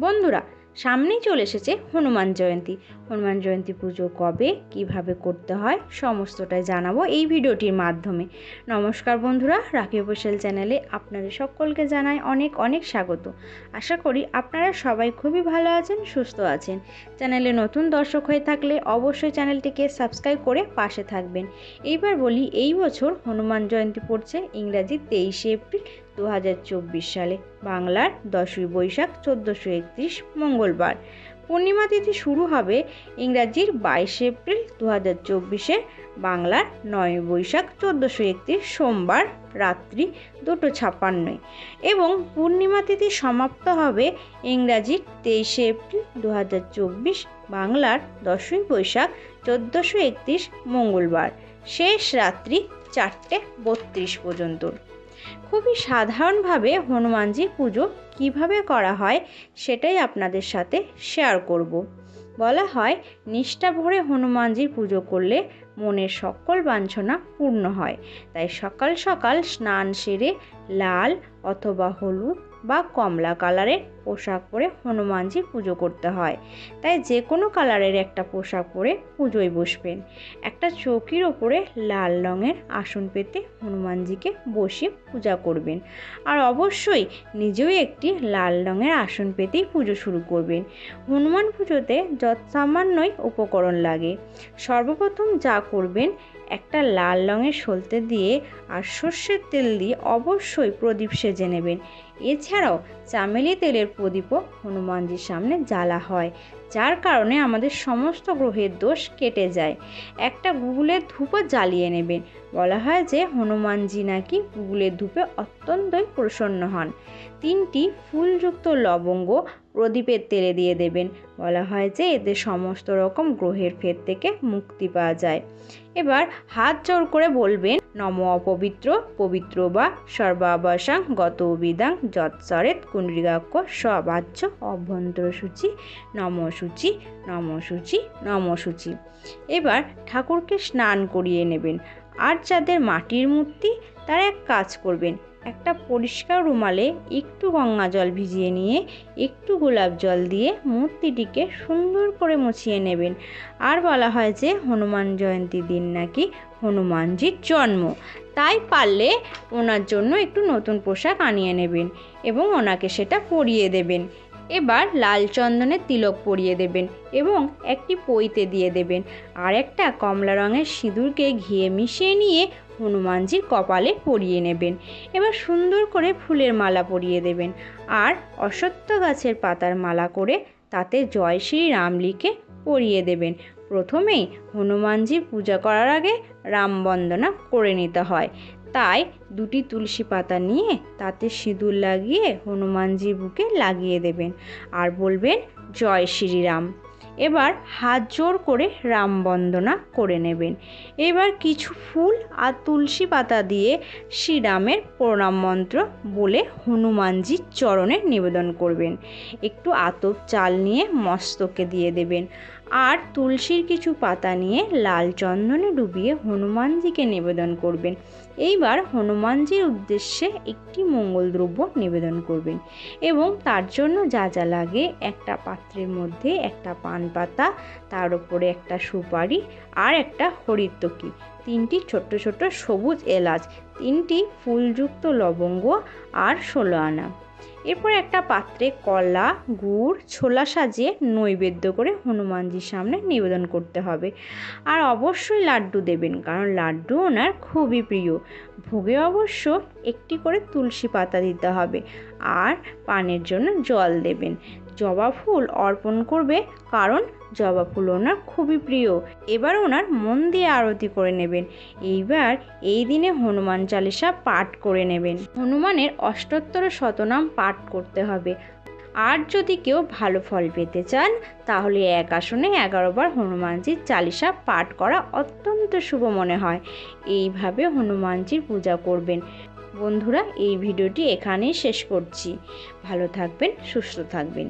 বন্ধুরা, সামনেই চলে এসেছে হনুমান জয়ন্তী। হনুমান জয়ন্তী পুজো কবে, কিভাবে করতে হয় সমস্তটাই জানাবো এই ভিডিওটির মাধ্যমে। নমস্কার বন্ধুরা, রাখি অফিসিয়াল চ্যানেলে আপনাদের সকলকে জানাই অনেক অনেক স্বাগত। আশা করি আপনারা সবাই খুবই ভালো আছেন, সুস্থ আছেন। চ্যানেলে নতুন দর্শক হয়ে থাকলে অবশ্যই চ্যানেলটিকে সাবস্ক্রাইব করে পাশে থাকবেন। এইবার বলি, এই বছর হনুমান জয়ন্তী পড়ছে ইংরাজি 23শে এপ্রিল 2024 সালে, বাংলার 10ই বৈশাখ 1431 মঙ্গলবার। পূর্ণিমা তিথি শুরু হবে ইংরাজির 22শে এপ্রিল 2024, বাংলার 9ই বৈশাখ 1431 সোমবার রাত্রি 2:56 এবং পূর্ণিমা তিথি সমাপ্ত হবে ইংরাজির 23শে এপ্রিল 2024, বাংলার 10ই বৈশাখ 1431 মঙ্গলবার, শেষ রাত্রি 4:32 পর্যন্ত। খুবই সাধারণভাবে হনুমানজি পুজো কিভাবে করা হয় সেটাই আপনাদের সাথে শেয়ার করব। বলা হয়, নিষ্ঠা ভরে হনুমানজির পুজো করলে মনের সকল বাঞ্ছনা পূর্ণ হয়। তাই সকাল সকাল স্নান সেরে লাল অথবা হলুদ বা কমলা কালারের পোশাক পরে হনুমানজি পুজো করতে হয়। তাই যে কোনো কালারের একটা পোশাক পরে পুজোয় বসবেন। একটা চৌকির ওপরে লাল রঙের আসন পেতে হনুমানজিকে বসিয়ে পূজা করবেন। আর অবশ্যই নিজেও একটি লাল রঙের আসন পেতেই পুজো শুরু করবেন। হনুমান পুজোতে যৎসামান্যই উপকরণ লাগে। সর্বপ্রথম যা করবেন, একটা লাল রঙের সলতে দিয়ে আর সর্ষের তেল দিয়ে অবশ্যই প্রদীপ সেজে নেবেন। এছাড়াও চামেলি তেলের প্রদীপও হনুমানজির সামনে জ্বালা হয়, যার কারণে আমাদের সমস্ত গ্রহের দোষ কেটে যায়। একটা গুগলের ধূপও জ্বালিয়ে নেবেন। বলা হয় যে হনুমানজি নাকি গুগলের ধূপে অত্যন্তই প্রসন্ন হন। 3টি ফুলযুক্ত লবঙ্গ প্রদীপের তেলে দিয়ে দেবেন। বলা হয় যে এতে সমস্ত রকম গ্রহের ফের থেকে মুক্তি পাওয়া যায়। এবার হাত জোড় করে বলবেন, নম অপবিত্র পবিত্র বা সর্বাবসাং গত বিদাং যৎসরেত কুণ্ডলিকাক্ষ সবাচ্য অভ্যন্তর সূচি নম সূচি নম সূচি নম সূচি। এবার ঠাকুরকে স্নান করিয়ে নেবেন। আর যাদের মাটির মূর্তি, তারা এক কাজ করবেন, একটা পরিষ্কার রুমালে একটু গঙ্গা জল ভিজিয়ে নিয়ে একটু গোলাপ জল দিয়ে মূর্তিটিকে সুন্দর করে মুছিয়ে নেবেন। আর বলা হয় যে হনুমান জয়ন্তীর দিন নাকি হনুমানজির জন্ম, তাই পারলে ওনার জন্য একটু নতুন পোশাক আনিয়ে নেবেন এবং ওনাকে সেটা পরিয়ে দেবেন। এবার লাল চন্দনের তিলক পরিয়ে দেবেন এবং একটি পইতে দিয়ে দেবেন। আর একটা কমলা রঙের সিঁদুরকে ঘিয়ে মিশিয়ে নিয়ে হনুমানজির কপালে পরিয়ে নেবেন। এবার সুন্দর করে ফুলের মালা পরিয়ে দেবেন আর অশ্বত্থ গাছের পাতার মালা করে তাতে জয় শ্রীরাম লিখে পরিয়ে দেবেন। প্রথমেই হনুমানজি পূজা করার আগে রাম বন্দনা করে নিতে হয়, তাই 2টি তুলসী পাতা নিয়ে তাতে সিঁদুর লাগিয়ে হনুমানজির বুকে লাগিয়ে দেবেন আর বলবেন জয় শ্রীরাম। এবার হাত জোড় করে রাম বন্দনা করে নেবেন। এবার কিছু ফুল আর তুলসী পাতা দিয়ে শ্রীরামের প্রণাম মন্ত্র বলে হনুমানজির চরণে নিবেদন করবেন। একটু আতপ চাল নিয়ে মস্তকে দিয়ে দেবেন আর তুলসীর কিছু পাতা নিয়ে লাল চন্দনে ডুবিয়ে হনুমানজিকে নিবেদন করবেন। এইবার হনুমানজির উদ্দেশ্যে একটি মঙ্গল দ্রব্য নিবেদন করবেন এবং তার জন্য যা যা লাগে, একটা পাত্রের মধ্যে একটা পান পাতা, তার উপরে একটা সুপারি আর একটা হরিতকি, 3টি ছোট্ট ছোট্ট সবুজ এলাচ, 3টি ফুলযুক্ত লবঙ্গ আর 16 আনা। এরপর একটা পাত্রে কলা, গুড়, ছোলা সাজিয়ে নৈবেদ্য করে হনুমানজির সামনে নিবেদন করতে হবে। আর অবশ্যই লাড্ডু দেবেন, কারণ লাড্ডু ওনার খুবই প্রিয়। ভোগে অবশ্য একটি করে তুলসী পাতা দিতে হবে আর পানের জন্য জল দেবেন। জবা ফুল অর্পণ করবে, কারণ জবা ফুল ওনার খুবই প্রিয়। এবার ওনার মন দিয়ে আরতি করে নেবেন। এইবার এই দিনে হনুমান চালিসা পাঠ করে নেবেন। হনুমানের অষ্টোত্তর শতনাম পাঠ করতে হবে। আর যদি কেউ ভালো ফল পেতে চান, তাহলে এক আসনে 11 বার হনুমানজির চালিসা পাঠ করা অত্যন্ত শুভ মনে হয়। এইভাবে হনুমানজির পূজা করবেন। বন্ধুরা, এই ভিডিওটি এখানেই শেষ করছি। ভালো থাকবেন, সুস্থ থাকবেন।